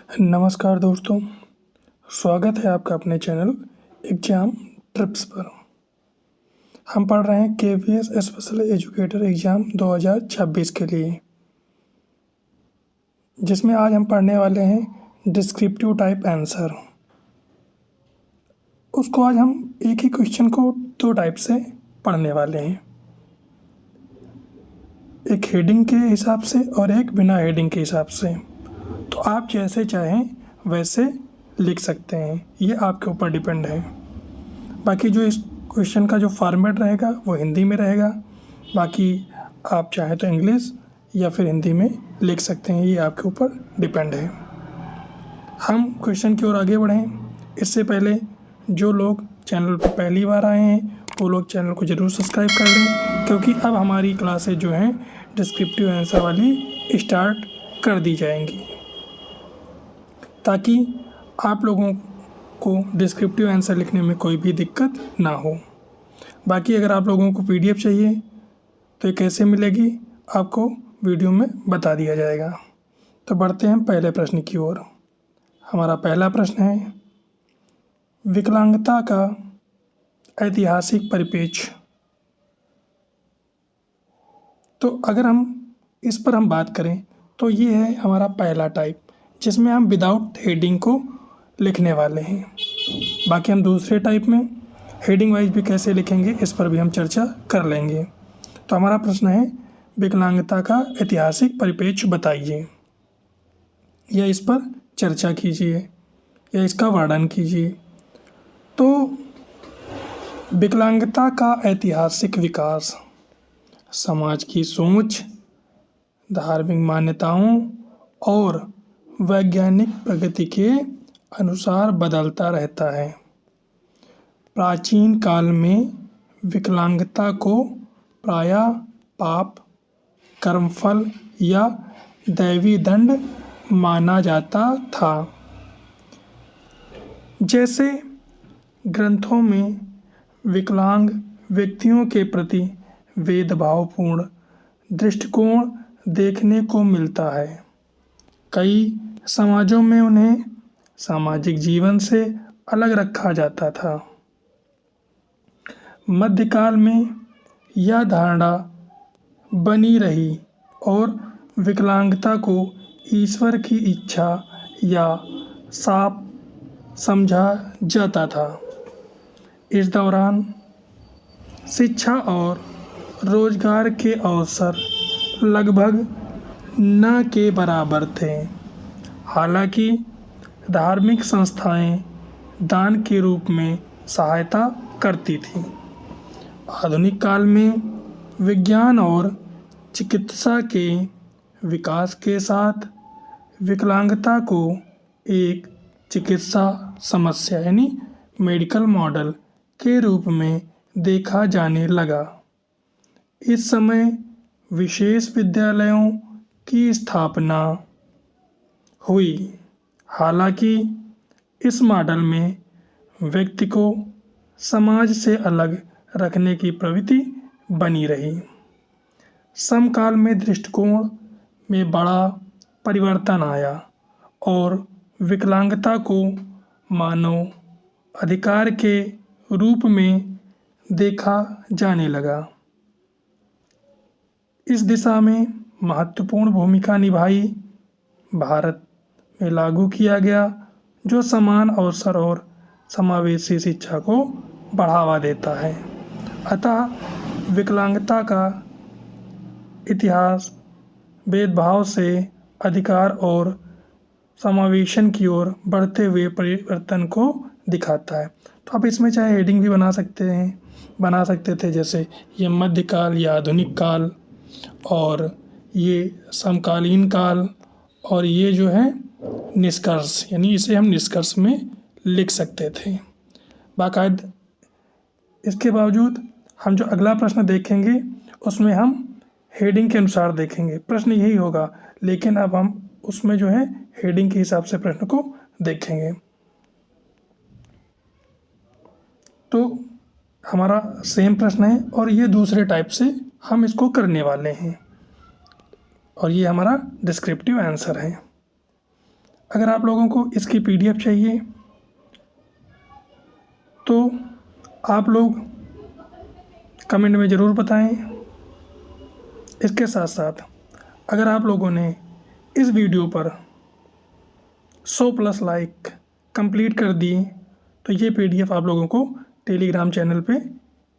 नमस्कार दोस्तों, स्वागत है आपका अपने चैनल एग्ज़ाम ट्रिप्स पर। हम पढ़ रहे हैं KVS स्पेशल एजुकेटर एग्ज़ाम 2026 के लिए, जिसमें आज हम पढ़ने वाले हैं डिस्क्रिप्टिव टाइप आंसर। उसको आज हम एक ही क्वेश्चन को दो टाइप से पढ़ने वाले हैं, एक हेडिंग के हिसाब से और एक बिना हेडिंग के हिसाब से। तो आप जैसे चाहें वैसे लिख सकते हैं, ये आपके ऊपर डिपेंड है। बाकी जो इस क्वेश्चन का जो फॉर्मेट रहेगा वो हिंदी में रहेगा, बाकी आप चाहें तो इंग्लिश या फिर हिंदी में लिख सकते हैं, ये आपके ऊपर डिपेंड है। हम क्वेश्चन की ओर आगे बढ़ें इससे पहले जो लोग चैनल पर पहली बार आए हैं वो लोग चैनल को ज़रूर सब्सक्राइब कर लें, क्योंकि अब हमारी क्लासेज जो हैं डिस्क्रिप्टिव आंसर वाली स्टार्ट कर दी जाएंगी, ताकि आप लोगों को डिस्क्रिप्टिव आंसर लिखने में कोई भी दिक्कत ना हो। बाकी अगर आप लोगों को PDF चाहिए तो ये कैसे मिलेगी आपको वीडियो में बता दिया जाएगा। तो बढ़ते हैं पहले प्रश्न की ओर। हमारा पहला प्रश्न है, विकलांगता का ऐतिहासिक परिप्रेक्ष्य। तो अगर हम इस पर बात करें तो ये है हमारा पहला टाइप, जिसमें हम विदाउट हेडिंग को लिखने वाले हैं। बाकी हम दूसरे टाइप में हेडिंग वाइज भी कैसे लिखेंगे इस पर भी हम चर्चा कर लेंगे। तो हमारा प्रश्न है, विकलांगता का ऐतिहासिक परिप्रेक्ष्य बताइए, या इस पर चर्चा कीजिए या इसका वर्णन कीजिए। तो विकलांगता का ऐतिहासिक विकास समाज की सोच, धार्मिक मान्यताओं और वैज्ञानिक प्रगति के अनुसार बदलता रहता है। प्राचीन काल में विकलांगता को प्रायः पाप, कर्मफल या दैवी दंड माना जाता था। जैसे ग्रंथों में विकलांग व्यक्तियों के प्रति भेदभावपूर्ण दृष्टिकोण देखने को मिलता है। कई समाजों में उन्हें सामाजिक जीवन से अलग रखा जाता था। मध्यकाल में यह धारणा बनी रही और विकलांगता को ईश्वर की इच्छा या शाप समझा जाता था। इस दौरान शिक्षा और रोजगार के अवसर लगभग न के बराबर थे। हालांकि धार्मिक संस्थाएं दान के रूप में सहायता करती थीं। आधुनिक काल में विज्ञान और चिकित्सा के विकास के साथ विकलांगता को एक चिकित्सा समस्या यानी मेडिकल मॉडल के रूप में देखा जाने लगा। इस समय विशेष विद्यालयों की स्थापना हुई। हालांकि इस मॉडल में व्यक्ति को समाज से अलग रखने की प्रवृत्ति बनी रही। समकाल में दृष्टिकोण में बड़ा परिवर्तन आया और विकलांगता को मानव अधिकार के रूप में देखा जाने लगा। इस दिशा में महत्वपूर्ण भूमिका निभाई भारत में लागू किया गया, जो समान अवसर और समावेशी शिक्षा को बढ़ावा देता है। अतः विकलांगता का इतिहास भेदभाव से अधिकार और समावेशन की ओर बढ़ते हुए परिवर्तन को दिखाता है। तो आप इसमें चाहे हेडिंग भी बना सकते थे, जैसे ये मध्यकाल या आधुनिक काल, और ये समकालीन काल, और ये जो है निष्कर्ष, यानी इसे हम निष्कर्ष में लिख सकते थे। बाकायदा इसके बावजूद हम जो अगला प्रश्न देखेंगे उसमें हम हेडिंग के अनुसार देखेंगे। प्रश्न यही होगा, लेकिन अब हम उसमें जो है हेडिंग के हिसाब से प्रश्न को देखेंगे। तो हमारा सेम प्रश्न है और ये दूसरे टाइप से हम इसको करने वाले हैं, और ये हमारा डिस्क्रिप्टिव आंसर है। अगर आप लोगों को इसकी PDF चाहिए तो आप लोग कमेंट में ज़रूर बताएं। इसके साथ साथ अगर आप लोगों ने इस वीडियो पर 100+ लाइक कंप्लीट कर दिए तो ये PDF आप लोगों को टेलीग्राम चैनल पे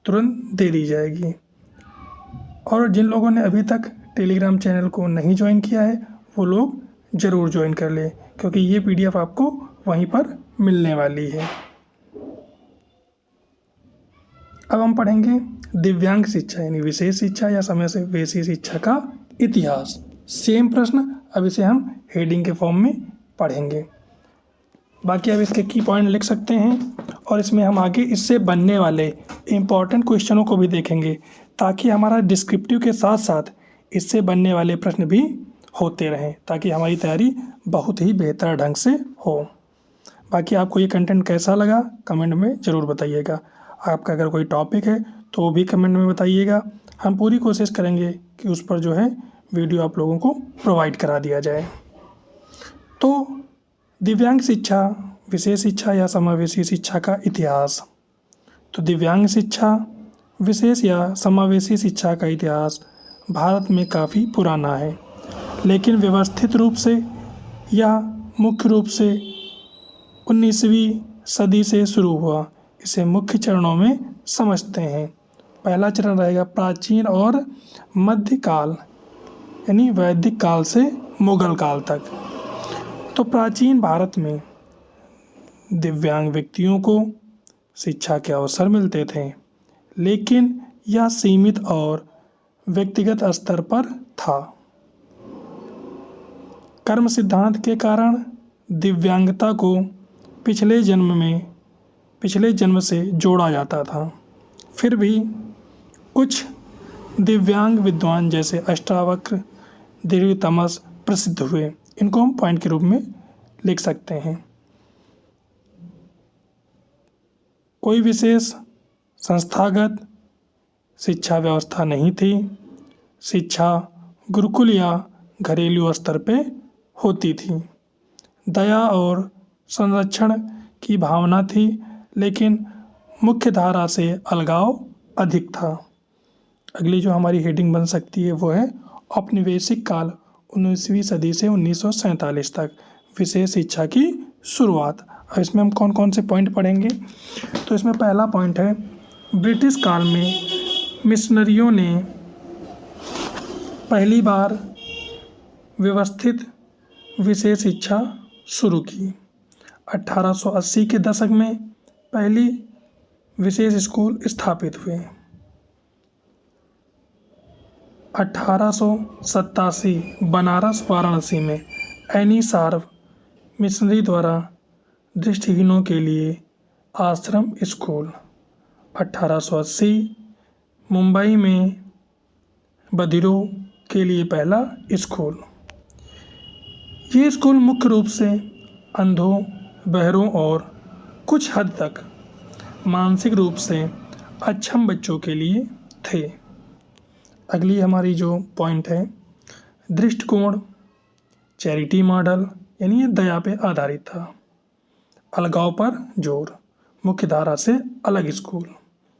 तुरंत दे दी जाएगी। और जिन लोगों ने अभी तक टेलीग्राम चैनल को नहीं ज्वाइन किया है वो लोग ज़रूर ज्वाइन कर लें, क्योंकि ये PDF आपको वहीं पर मिलने वाली है। अब हम पढ़ेंगे दिव्यांग शिक्षा यानी विशेष शिक्षा या समावेशी शिक्षा का इतिहास। सेम प्रश्न, अब इसे हम हेडिंग के फॉर्म में पढ़ेंगे। बाकी अब इसके की पॉइंट लिख सकते हैं और इसमें हम आगे इससे बनने वाले इम्पॉर्टेंट क्वेश्चनों को भी देखेंगे, ताकि हमारा डिस्क्रिप्टिव के साथ साथ इससे बनने वाले प्रश्न भी होते रहें, ताकि हमारी तैयारी बहुत ही बेहतर ढंग से हो। बाकी आपको ये कंटेंट कैसा लगा कमेंट में ज़रूर बताइएगा। आपका अगर कोई टॉपिक है तो वो भी कमेंट में बताइएगा। हम पूरी कोशिश करेंगे कि उस पर जो है वीडियो आप लोगों को प्रोवाइड करा दिया जाए। तो दिव्यांग शिक्षा, विशेष शिक्षा या समावेशी शिक्षा का इतिहास। तो दिव्यांग शिक्षा, विशेष या समावेशी शिक्षा का इतिहास भारत में काफ़ी पुराना है, लेकिन व्यवस्थित रूप से या मुख्य रूप से 19वीं सदी से शुरू हुआ। इसे मुख्य चरणों में समझते हैं। पहला चरण रहेगा प्राचीन और मध्यकाल, यानी वैदिक काल से मुगल काल तक। तो प्राचीन भारत में दिव्यांग व्यक्तियों को शिक्षा के अवसर मिलते थे, लेकिन यह सीमित और व्यक्तिगत स्तर पर था। कर्म सिद्धांत के कारण दिव्यांगता को पिछले जन्म से जोड़ा जाता था। फिर भी कुछ दिव्यांग विद्वान जैसे अष्टावक्र, दीर्घतमस प्रसिद्ध हुए। इनको हम पॉइंट के रूप में लिख सकते हैं। कोई विशेष संस्थागत शिक्षा व्यवस्था नहीं थी। शिक्षा गुरुकुल या घरेलू स्तर पे होती थी। दया और संरक्षण की भावना थी, लेकिन मुख्य धारा से अलगाव अधिक था। अगली जो हमारी हेडिंग बन सकती है वो है औपनिवेशिक काल, 19वीं सदी से 1947 तक विशेष शिक्षा की शुरुआत। अब इसमें हम कौन कौन से पॉइंट पढ़ेंगे। तो इसमें पहला पॉइंट है ब्रिटिश काल में मिशनरियों ने पहली बार व्यवस्थित विशेष शिक्षा शुरू की। 1880 के दशक में पहली विशेष स्कूल स्थापित हुए। 1887 बनारस वाराणसी में एनी सार्व मिशनरी द्वारा दृष्टिहीनों के लिए आश्रम स्कूल। 1880 मुंबई में बधिरों के लिए पहला स्कूल। ये स्कूल मुख्य रूप से अंधों, बहरों और कुछ हद तक मानसिक रूप से अक्षम बच्चों के लिए थे। अगली हमारी जो पॉइंट है दृष्टिकोण चैरिटी मॉडल, यानी ये दया पे आधारित था। अलगाव पर जोर, मुख्य धारा से अलग स्कूल,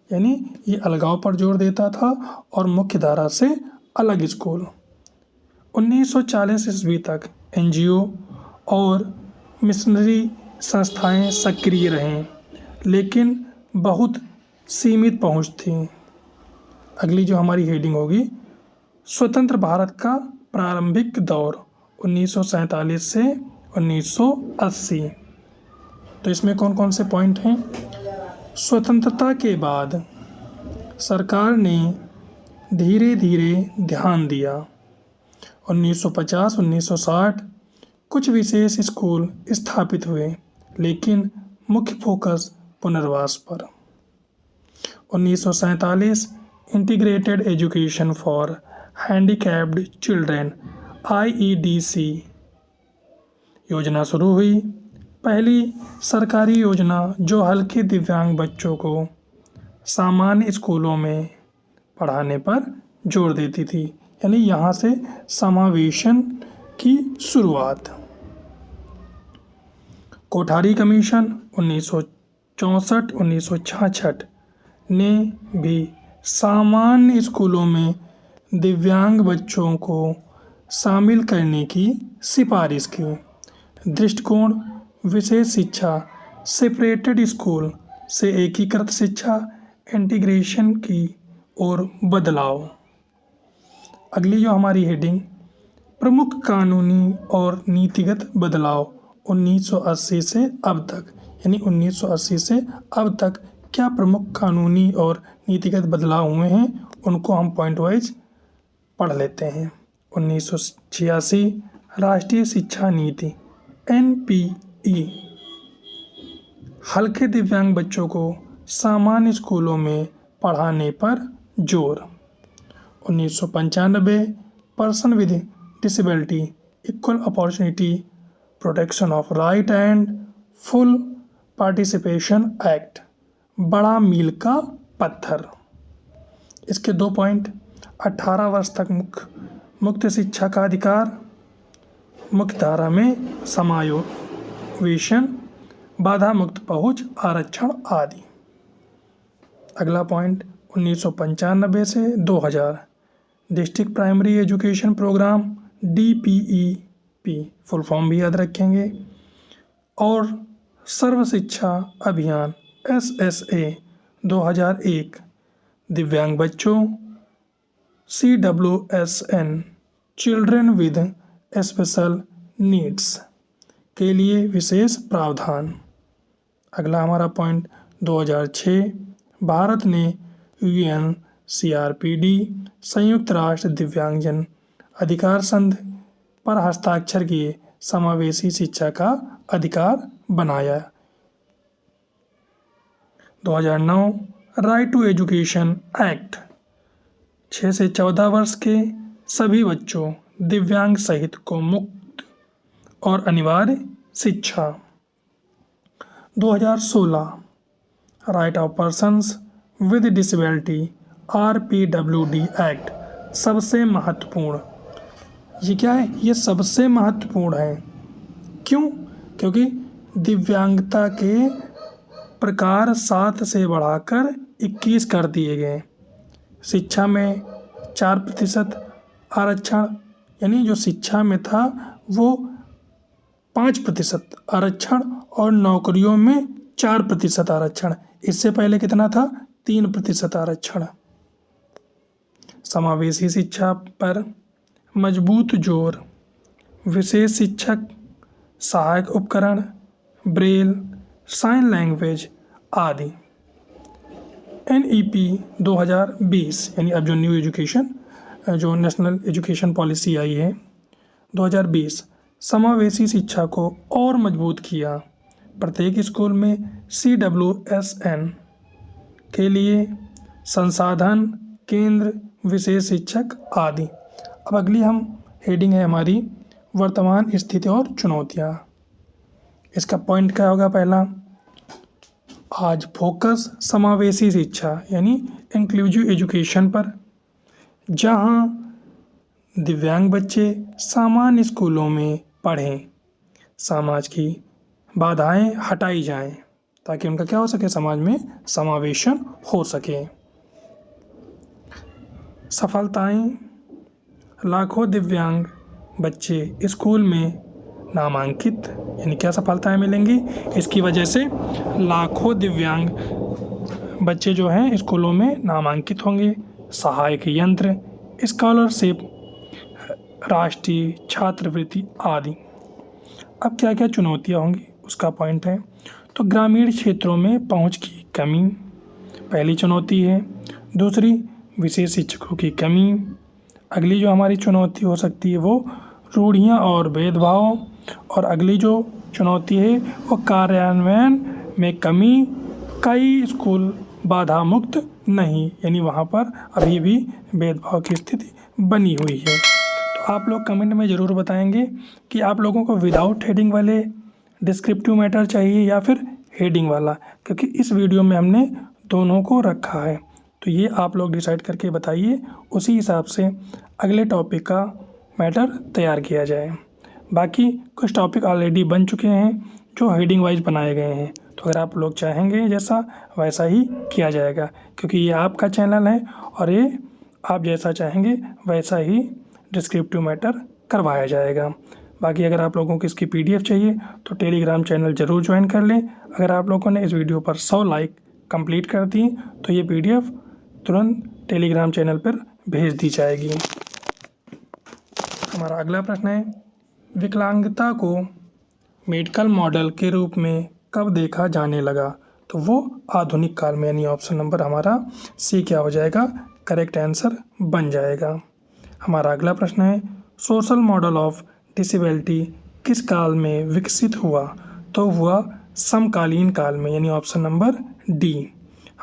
यानी ये अलगाव पर जोर देता था और मुख्य धारा से अलग स्कूल। 1940 ईस्वी तक NGO और मिशनरी संस्थाएं सक्रिय रहें, लेकिन बहुत सीमित पहुंच थी। अगली जो हमारी हेडिंग होगी स्वतंत्र भारत का प्रारंभिक दौर 1947 से 1980। तो इसमें कौन कौन से पॉइंट हैं। स्वतंत्रता के बाद सरकार ने धीरे धीरे ध्यान दिया। 1950-1960 कुछ विशेष स्कूल स्थापित हुए, लेकिन मुख्य फोकस पुनर्वास पर। 1947 integrated education for handicapped children IEDC योजना शुरू हुई। पहली सरकारी योजना जो हल्के दिव्यांग बच्चों को सामान्य स्कूलों में पढ़ाने पर जोर देती थी, यानी यहाँ से समावेशन की शुरुआत। कोठारी कमीशन 1964-1966 ने भी सामान्य स्कूलों में दिव्यांग बच्चों को शामिल करने की सिफारिश की। दृष्टिकोण विशेष शिक्षा सेपरेटेड स्कूल से एकीकृत शिक्षा इंटीग्रेशन की ओर बदलाव। अगली जो हमारी हेडिंग प्रमुख कानूनी और नीतिगत बदलाव 1980 से अब तक, यानी 1980 से अब तक क्या प्रमुख कानूनी और नीतिगत बदलाव हुए हैं उनको हम पॉइंट वाइज पढ़ लेते हैं। 1986 राष्ट्रीय शिक्षा नीति NPE हल्के दिव्यांग बच्चों को सामान्य स्कूलों में पढ़ाने पर जोर। 1995 person with disability equal opportunity protection of right and full participation act बड़ा मील का पत्थर। इसके 2 पॉइंट 18 वर्ष तक मुक्त शिक्षा का अधिकार, मुख्य धारा में समावेशन, बाधा मुक्त पहुंच, आरक्षण आदि। अगला पॉइंट 1995 से 2000 district primary education programme DPEP full form भी याद रखेंगे, और सर्व शिक्षा अभियान SSA 2001 दिव्यांग बच्चों CWSN children with special needs के लिए विशेष प्रावधान। अगला हमारा पॉइंट 2006 भारत ने UNCRPD संयुक्त राष्ट्र दिव्यांगजन अधिकार संधि पर हस्ताक्षर किए समावेशी शिक्षा का अधिकार बनाया। 2009 राइट टू एजुकेशन एक्ट 6 से 14 वर्ष के सभी बच्चों दिव्यांग सहित को मुक्त और अनिवार्य शिक्षा। 2016 right of persons with disability RPWD act सबसे महत्वपूर्ण। ये क्या है? ये सबसे महत्वपूर्ण है। क्यों? क्योंकि दिव्यांगता के प्रकार 7 से बढ़ाकर 21 कर दिए गए। शिक्षा में 4% आरक्षण, यानी जो शिक्षा में था वो 5% आरक्षण, और नौकरियों में 4% आरक्षण। इससे पहले कितना था? 3% आरक्षण। समावेशी शिक्षा पर मजबूत जोर, विशेष शिक्षक सहायक उपकरण, ब्रेल, साइन लैंग्वेज आदि। NEP 2020 यानी अब जो न्यू एजुकेशन, जो नेशनल एजुकेशन पॉलिसी आई है 2020, समावेशी शिक्षा को और मजबूत किया। प्रत्येक स्कूल में CWSN के लिए संसाधन केंद्र, विशेष शिक्षक आदि। अब अगली हम हेडिंग है हमारी वर्तमान स्थिति और चुनौतियाँ। इसका पॉइंट क्या होगा? पहला, आज फोकस समावेशी शिक्षा यानी इंक्लूसिव एजुकेशन पर, जहां दिव्यांग बच्चे सामान्य स्कूलों में पढ़ें, समाज की बाधाएं हटाई जाएं ताकि उनका क्या हो सके? समाज में समावेशन हो सके। सफलताएं, लाखों दिव्यांग बच्चे स्कूल में नामांकित, यानी क्या सफलताएं मिलेंगी? इसकी वजह से लाखों दिव्यांग बच्चे जो हैं स्कूलों में नामांकित होंगे। सहायक यंत्र, स्कॉलरशिप, राष्ट्रीय छात्रवृत्ति आदि। अब क्या क्या चुनौतियां होंगी उसका पॉइंट है। तो ग्रामीण क्षेत्रों में पहुंच की कमी पहली चुनौती है। दूसरी, विशेष शिक्षकों की कमी। अगली जो हमारी चुनौती हो सकती है वो रूढ़ियाँ और भेदभाव। और अगली जो चुनौती है वो कार्यान्वयन में कमी। कई स्कूल बाधा मुक्त नहीं, यानी वहाँ पर अभी भी भेदभाव की स्थिति बनी हुई है। तो आप लोग कमेंट में ज़रूर बताएंगे कि आप लोगों को विदाउट हेडिंग वाले डिस्क्रिप्टिव मैटर चाहिए या फिर हेडिंग वाला, क्योंकि इस वीडियो में हमने दोनों को रखा है। तो ये आप लोग डिसाइड करके बताइए, उसी हिसाब से अगले टॉपिक का मैटर तैयार किया जाए। बाकी कुछ टॉपिक ऑलरेडी बन चुके हैं जो हेडिंग वाइज बनाए गए हैं। तो अगर आप लोग चाहेंगे जैसा वैसा ही किया जाएगा, क्योंकि ये आपका चैनल है और ये आप जैसा चाहेंगे वैसा ही डिस्क्रिप्टिव मैटर करवाया जाएगा। बाकी अगर आप लोगों को इसकी PDF चाहिए तो टेलीग्राम चैनल ज़रूर ज्वाइन कर लें। अगर आप लोगों ने इस वीडियो पर 100 लाइक कंप्लीट कर दी तो ये PDF तुरंत टेलीग्राम चैनल पर भेज दी जाएगी। हमारा अगला प्रश्न है, विकलांगता को मेडिकल मॉडल के रूप में कब देखा जाने लगा? तो वो आधुनिक काल में, यानी ऑप्शन नंबर हमारा सी क्या हो जाएगा, करेक्ट आंसर बन जाएगा। हमारा अगला प्रश्न है, सोशल मॉडल ऑफ डिसेबिलिटी किस काल में विकसित हुआ? तो हुआ समकालीन काल में, यानी ऑप्शन नंबर डी।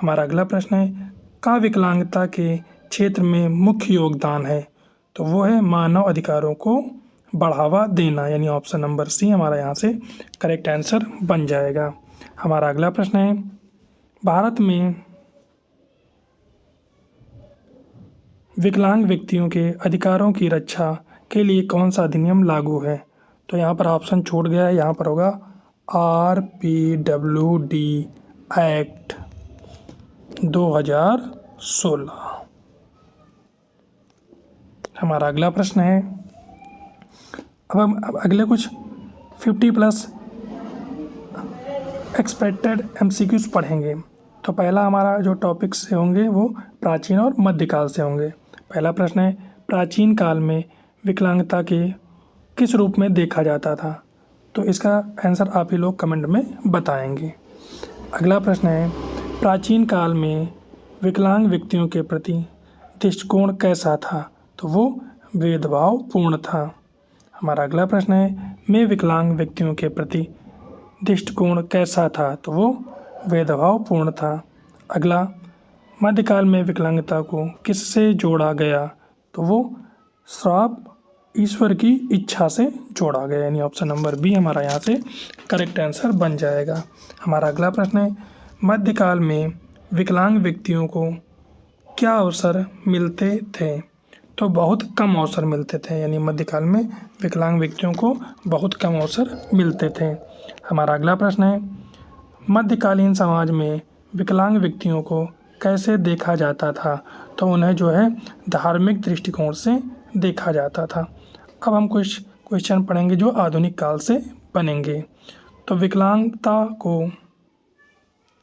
हमारा अगला प्रश्न है, का विकलांगता के क्षेत्र में मुख्य योगदान है? तो वो है मानव अधिकारों को बढ़ावा देना, यानी ऑप्शन नंबर सी हमारा यहाँ से करेक्ट आंसर बन जाएगा। हमारा अगला प्रश्न है, भारत में विकलांग व्यक्तियों के अधिकारों की रक्षा के लिए कौन सा अधिनियम लागू है? तो यहाँ पर ऑप्शन छूट गया है, यहाँ पर होगा RPWD एक्ट 2016। हमारा अगला प्रश्न है, अब हम अगले कुछ 50+ एक्सपेक्टेड MCQs पढ़ेंगे। तो पहला हमारा जो टॉपिक से होंगे वो प्राचीन और मध्यकाल से होंगे। पहला प्रश्न है, प्राचीन काल में विकलांगता के किस रूप में देखा जाता था? तो इसका आंसर आप ही लोग कमेंट में बताएंगे। अगला प्रश्न है, प्राचीन काल में विकलांग व्यक्तियों के प्रति दृष्टिकोण कैसा था? तो वो भेदभावपूर्ण था। हमारा अगला प्रश्न है, में विकलांग व्यक्तियों के प्रति दृष्टिकोण कैसा था? तो वो भेदभावपूर्ण था। अगला, मध्यकाल में विकलांगता को किससे जोड़ा गया? तो वो श्राप ईश्वर की इच्छा से जोड़ा गया, यानी ऑप्शन नंबर बी हमारा यहाँ से करेक्ट आंसर बन जाएगा। हमारा अगला प्रश्न है, मध्यकाल में विकलांग व्यक्तियों को क्या अवसर मिलते थे? तो बहुत कम अवसर मिलते थे, यानी मध्यकाल में विकलांग व्यक्तियों को बहुत कम अवसर मिलते थे। हमारा अगला प्रश्न है, मध्यकालीन समाज में विकलांग व्यक्तियों को कैसे देखा जाता था? तो उन्हें जो है धार्मिक दृष्टिकोण से देखा जाता था। अब हम कुछ क्वेश्चन पढ़ेंगे जो आधुनिक काल से बनेंगे। तो विकलांगता को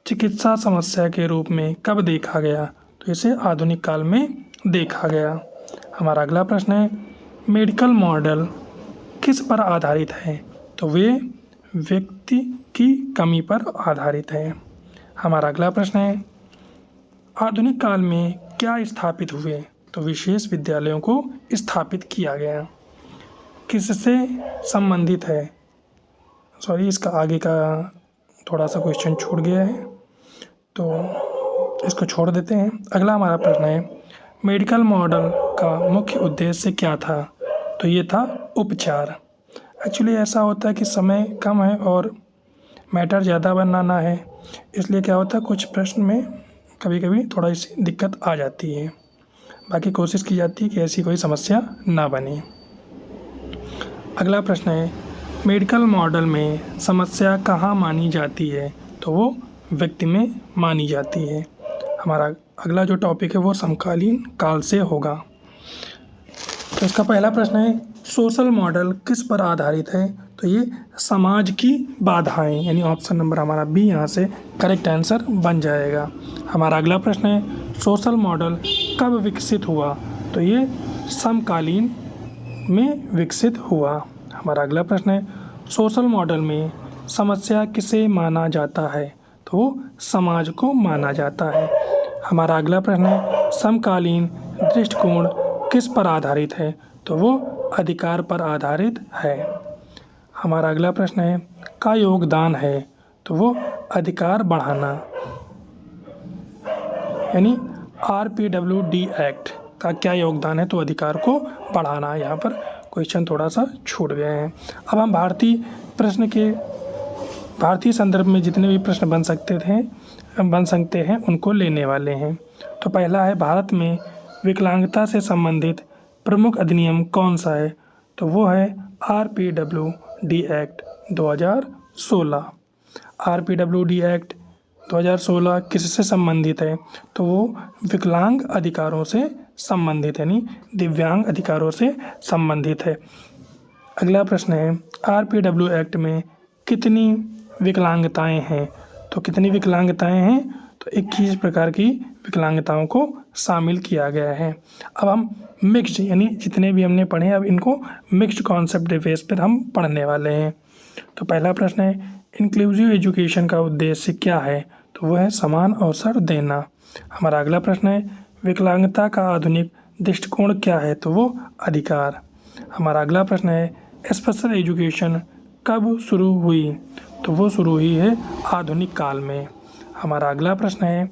चिकित्सा समस्या के रूप में कब देखा गया? तो इसे आधुनिक काल में देखा गया। हमारा अगला प्रश्न है, मेडिकल मॉडल किस पर आधारित है? तो वे व्यक्ति की कमी पर आधारित है। हमारा अगला प्रश्न है, आधुनिक काल में क्या स्थापित हुए? तो विशेष विद्यालयों को स्थापित किया गया। किससे संबंधित है? सॉरी, इसका आगे का थोड़ा सा क्वेश्चन छूट गया है तो इसको छोड़ देते हैं। अगला हमारा प्रश्न है, मेडिकल मॉडल का मुख्य उद्देश्य क्या था? तो ये था उपचार। एक्चुअली ऐसा होता है कि समय कम है और मैटर ज़्यादा बनाना है, इसलिए क्या होता है कुछ प्रश्न में कभी कभी थोड़ा सी दिक्कत आ जाती है। बाकी कोशिश की जाती है कि ऐसी कोई समस्या ना बने। अगला प्रश्न है, मेडिकल मॉडल में समस्या कहाँ मानी जाती है? तो वो व्यक्ति में मानी जाती है। हमारा अगला जो टॉपिक है वो समकालीन काल से होगा। तो इसका पहला प्रश्न है, सोशल मॉडल किस पर आधारित है? तो ये समाज की बाधाएं, यानी ऑप्शन नंबर हमारा बी यहाँ से करेक्ट आंसर बन जाएगा। हमारा अगला प्रश्न है, सोशल मॉडल कब विकसित हुआ? तो ये समकालीन में विकसित हुआ। हमारा अगला प्रश्न है, सोशल मॉडल में समस्या किसे माना जाता है? तो वो समाज को माना जाता है। हमारा अगला प्रश्न है, समकालीन दृष्टिकोण किस पर आधारित है? तो वो अधिकार पर आधारित है। हमारा अगला प्रश्न है, का योगदान है? तो वो अधिकार बढ़ाना, यानी RPWD एक्ट का क्या योगदान है? तो अधिकार को बढ़ाना। यहाँ पर क्वेश्चन थोड़ा सा छूट गए हैं। अब हम भारतीय संदर्भ में जितने भी प्रश्न बन सकते हैं उनको लेने वाले हैं। तो पहला है, भारत में विकलांगता से संबंधित प्रमुख अधिनियम कौन सा है? तो वो है RPWD एक्ट 2016। RPWD एक्ट 2016 किससे संबंधित है? तो वो विकलांग अधिकारों से संबंधित है, यानी दिव्यांग अधिकारों से संबंधित है। अगला प्रश्न है, RPW एक्ट में कितनी विकलांगताएं हैं? तो कितनी विकलांगताएं हैं? तो 21 प्रकार की विकलांगताओं को शामिल किया गया है। अब हम मिक्स्ड, यानी जितने भी हमने पढ़े अब इनको मिक्स्ड कॉन्सेप्ट बेस पर हम पढ़ने वाले हैं। तो पहला प्रश्न है, इंक्लूसिव एजुकेशन का उद्देश्य क्या है? तो वो है समान अवसर देना। हमारा अगला प्रश्न है, विकलांगता का आधुनिक दृष्टिकोण क्या है? तो वो अधिकार। हमारा अगला प्रश्न है, स्पेशल एजुकेशन कब शुरू हुई? तो वो शुरू हुई है आधुनिक काल में। हमारा अगला प्रश्न है,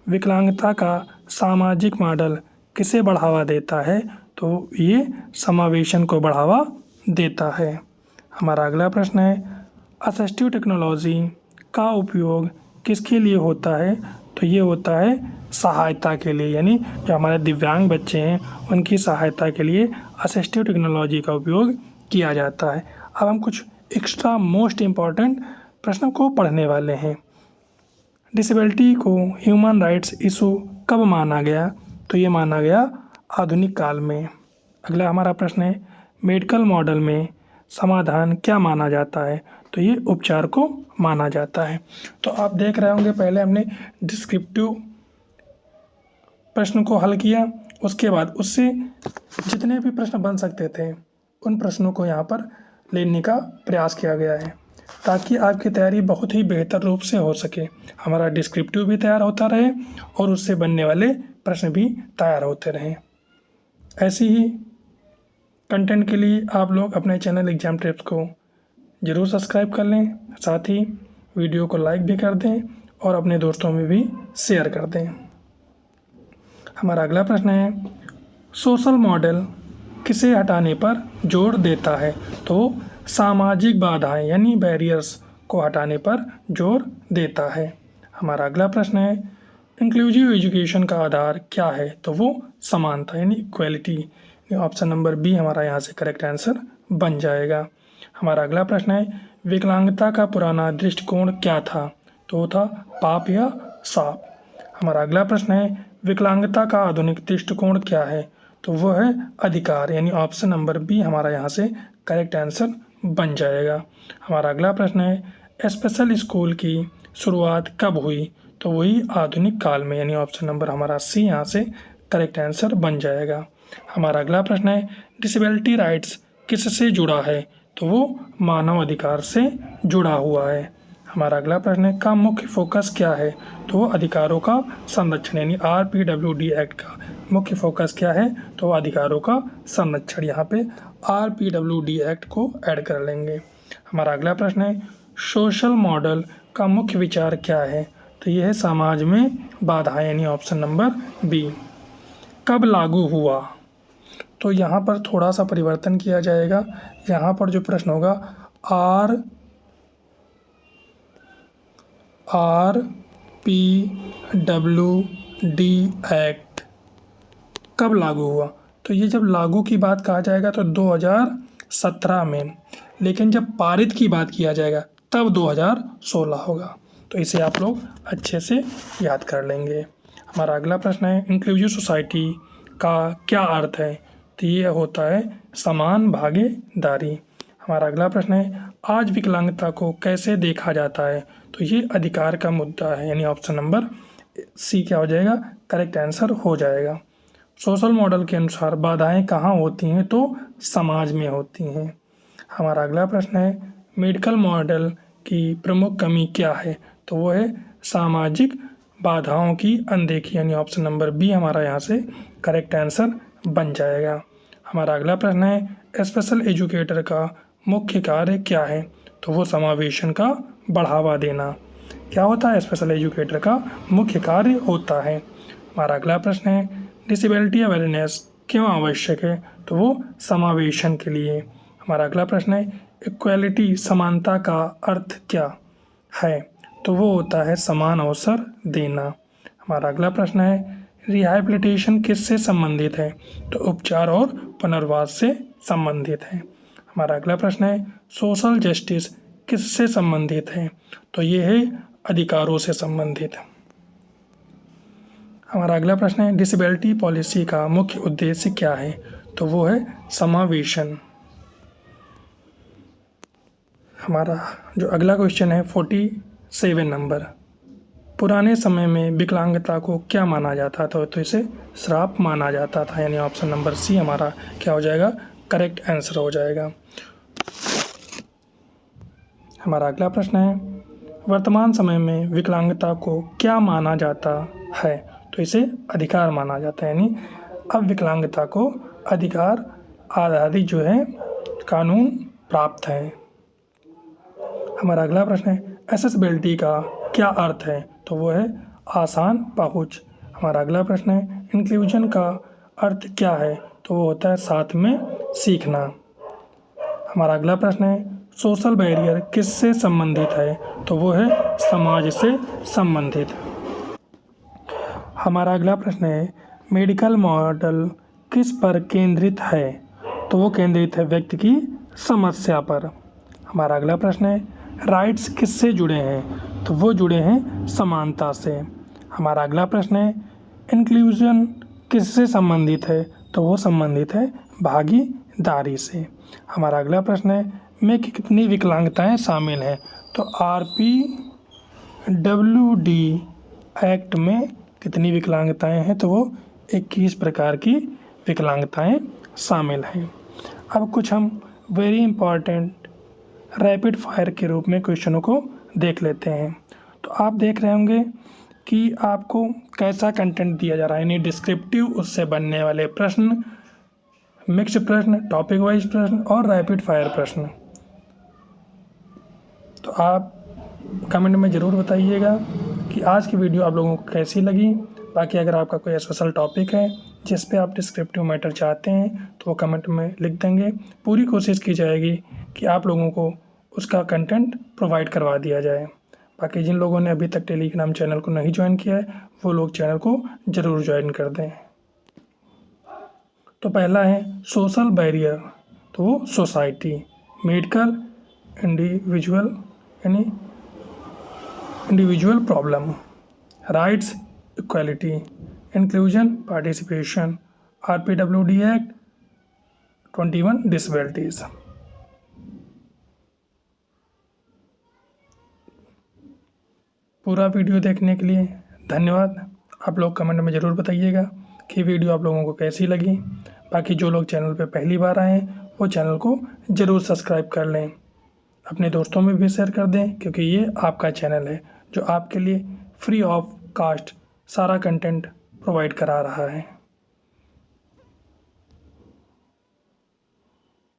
विकलांगता का सामाजिक मॉडल किसे बढ़ावा देता है? तो ये समावेशन को बढ़ावा देता है। हमारा अगला प्रश्न है, असिस्टिव टेक्नोलॉजी का उपयोग किसके लिए होता है? तो ये होता है सहायता के लिए, यानी जो हमारे दिव्यांग बच्चे हैं उनकी सहायता के लिए असिस्टिव टेक्नोलॉजी का उपयोग किया जाता है। अब हम कुछ एक्स्ट्रा मोस्ट इम्पॉर्टेंट प्रश्नों को पढ़ने वाले हैं। डिसेबिलिटी को ह्यूमन राइट्स इशू कब माना गया? तो ये माना गया आधुनिक काल में। अगला हमारा प्रश्न है, मेडिकल मॉडल में समाधान क्या माना जाता है? तो ये उपचार को माना जाता है। तो आप देख रहे होंगे पहले हमने डिस्क्रिप्टिव प्रश्न को हल किया, उसके बाद उससे जितने भी प्रश्न बन सकते थे उन प्रश्नों को यहाँ पर लेने का प्रयास किया गया है ताकि आपकी तैयारी बहुत ही बेहतर रूप से हो सके। हमारा डिस्क्रिप्टिव भी तैयार होता रहे और उससे बनने वाले प्रश्न भी तैयार होते रहें। ऐसी ही कंटेंट के लिए आप लोग अपने चैनल एग्जाम टिप्स को ज़रूर सब्सक्राइब कर लें, साथ ही वीडियो को लाइक भी कर दें और अपने दोस्तों में भी शेयर कर दें। हमारा अगला प्रश्न है, सोशल मॉडल किसे हटाने पर जोर देता है? तो सामाजिक बाधाएं यानी बैरियर्स को हटाने पर जोर देता है। हमारा अगला प्रश्न है, इंक्लूसिव एजुकेशन का आधार क्या है? तो वो समानता यानी इक्वलिटी। ऑप्शन नंबर बी हमारा यहाँ से करेक्ट आंसर बन जाएगा। हमारा अगला प्रश्न है, विकलांगता का पुराना दृष्टिकोण क्या था? तो वो था पाप या साप। हमारा अगला प्रश्न है, विकलांगता का आधुनिक दृष्टिकोण क्या है? तो वो है अधिकार, यानी ऑप्शन नंबर बी हमारा यहाँ से करेक्ट आंसर बन जाएगा। हमारा अगला प्रश्न है, स्पेशल स्कूल की शुरुआत कब हुई? तो वही आधुनिक काल में, यानी ऑप्शन नंबर हमारा सी यहाँ से करेक्ट आंसर बन जाएगा। हमारा अगला प्रश्न है, डिसेबिलिटी राइट्स किससे जुड़ा है? तो वो मानव अधिकार से जुड़ा हुआ है। हमारा अगला प्रश्न है, का मुख्य फोकस क्या है? तो वो अधिकारों का संरक्षण, यानी RPWD एक्ट का मुख्य फोकस क्या है? तो अधिकारों का संरक्षण। यहाँ पे RPWD एक्ट को ऐड कर लेंगे। हमारा अगला प्रश्न है, सोशल मॉडल का मुख्य विचार क्या है? तो यह है समाज में बाधाएं, यानी ऑप्शन नंबर बी। कब लागू हुआ? तो यहाँ पर थोड़ा सा परिवर्तन किया जाएगा। यहाँ पर जो प्रश्न होगा RPWD एक्ट कब लागू हुआ? तो ये जब लागू की बात कहा जाएगा तो 2017 में, लेकिन जब पारित की बात किया जाएगा तब 2016 होगा। तो इसे आप लोग अच्छे से याद कर लेंगे। हमारा अगला प्रश्न है, इंक्लूसिव सोसाइटी का क्या अर्थ है? तो ये होता है समान भागीदारी। हमारा अगला प्रश्न है, आज विकलांगता को कैसे देखा जाता है? तो ये अधिकार का मुद्दा है, यानी ऑप्शन नंबर सी क्या हो जाएगा? करेक्ट आंसर हो जाएगा। सोशल मॉडल के अनुसार बाधाएं कहाँ होती हैं? तो समाज में होती हैं। हमारा अगला प्रश्न है, मेडिकल मॉडल की प्रमुख कमी क्या है? तो वो है सामाजिक बाधाओं की अनदेखी, यानी ऑप्शन नंबर बी हमारा यहाँ से करेक्ट आंसर बन जाएगा। हमारा अगला प्रश्न है, स्पेशल एजुकेटर का मुख्य कार्य क्या है? तो वो समावेशन का बढ़ावा देना। क्या होता है? स्पेशल एजुकेटर का मुख्य कार्य होता है। हमारा अगला प्रश्न है, डिसेबिलिटी अवेयरनेस क्यों आवश्यक है? तो वो समावेशन के लिए। हमारा अगला प्रश्न है, इक्वलिटी समानता का अर्थ क्या है? तो वो होता है समान अवसर देना। हमारा अगला प्रश्न है, रिहैबिलिटेशन किससे संबंधित है? तो उपचार और पुनर्वास से संबंधित है। हमारा अगला प्रश्न है, सोशल जस्टिस किससे संबंधित है? तो ये है अधिकारों से संबंधित। हमारा अगला प्रश्न है, डिसेबिलिटी पॉलिसी का मुख्य उद्देश्य क्या है? तो वो है समावेशन। हमारा जो अगला क्वेश्चन है 47 नंबर, पुराने समय में विकलांगता को क्या माना जाता था? तो इसे श्राप माना जाता था, यानी ऑप्शन नंबर सी हमारा क्या हो जाएगा? करेक्ट आंसर हो जाएगा। हमारा अगला प्रश्न है, वर्तमान समय में विकलांगता को क्या माना जाता है? तो इसे अधिकार माना जाता है, यानी अब विकलांगता को अधिकार आधारित जो है कानून प्राप्त है। हमारा अगला प्रश्न है, एक्सेसिबिलिटी का क्या अर्थ है? तो वो है आसान पहुँच। हमारा अगला प्रश्न है, इंक्लूजन का अर्थ क्या है? तो वो होता है साथ में सीखना। हमारा अगला प्रश्न है, सोशल बैरियर किससे संबंधित है? तो वो है समाज से संबंधित। हमारा अगला प्रश्न है, मेडिकल मॉडल किस पर केंद्रित है? तो वो केंद्रित है व्यक्ति की समस्या पर। हमारा अगला प्रश्न है, राइट्स किससे जुड़े हैं? तो वो जुड़े हैं समानता से। हमारा अगला प्रश्न है, इंक्लूजन किससे संबंधित है? तो वो संबंधित है भागीदारी से। हमारा अगला प्रश्न है, में कितनी विकलांगताएं शामिल हैं? तो RPWD एक्ट में कितनी विकलांगताएं हैं? तो वो 21 प्रकार की विकलांगताएं शामिल हैं। अब कुछ हम वेरी इंपॉर्टेंट रैपिड फायर के रूप में क्वेश्चनों को देख लेते हैं। तो आप देख रहे होंगे कि आपको कैसा कंटेंट दिया जा रहा है, यानी डिस्क्रिप्टिव, उससे बनने वाले प्रश्न, मिक्स्ड प्रश्न, टॉपिक वाइज प्रश्न और रैपिड फायर प्रश्न। तो आप कमेंट में ज़रूर बताइएगा कि आज की वीडियो आप लोगों को कैसी लगी। बाकी अगर आपका कोई स्पेशल टॉपिक है जिस पे आप डिस्क्रिप्टिव मैटर चाहते हैं तो वो कमेंट में लिख देंगे। पूरी कोशिश की जाएगी कि आप लोगों को उसका कंटेंट प्रोवाइड करवा दिया जाए। बाकी जिन लोगों ने अभी तक टेलीग्राम चैनल को नहीं ज्वाइन किया है वो लोग चैनल को ज़रूर ज्वाइन कर दें। तो पहला है सोशल बैरियर, तो वो सोसाइटी, मेडिकल इंडिविजुअल यानी individual problem, rights equality, inclusion participation, RPWD act, 21 disabilities. पूरा वीडियो देखने के लिए धन्यवाद। आप लोग कमेंट में ज़रूर बताइएगा कि वीडियो आप लोगों को कैसी लगी। बाकी जो लोग चैनल पे पहली बार आए हैं वो चैनल को ज़रूर सब्सक्राइब कर लें, अपने दोस्तों में भी शेयर कर दें, क्योंकि ये आपका चैनल है जो आपके लिए फ्री ऑफ कास्ट सारा कंटेंट प्रोवाइड करा रहा है।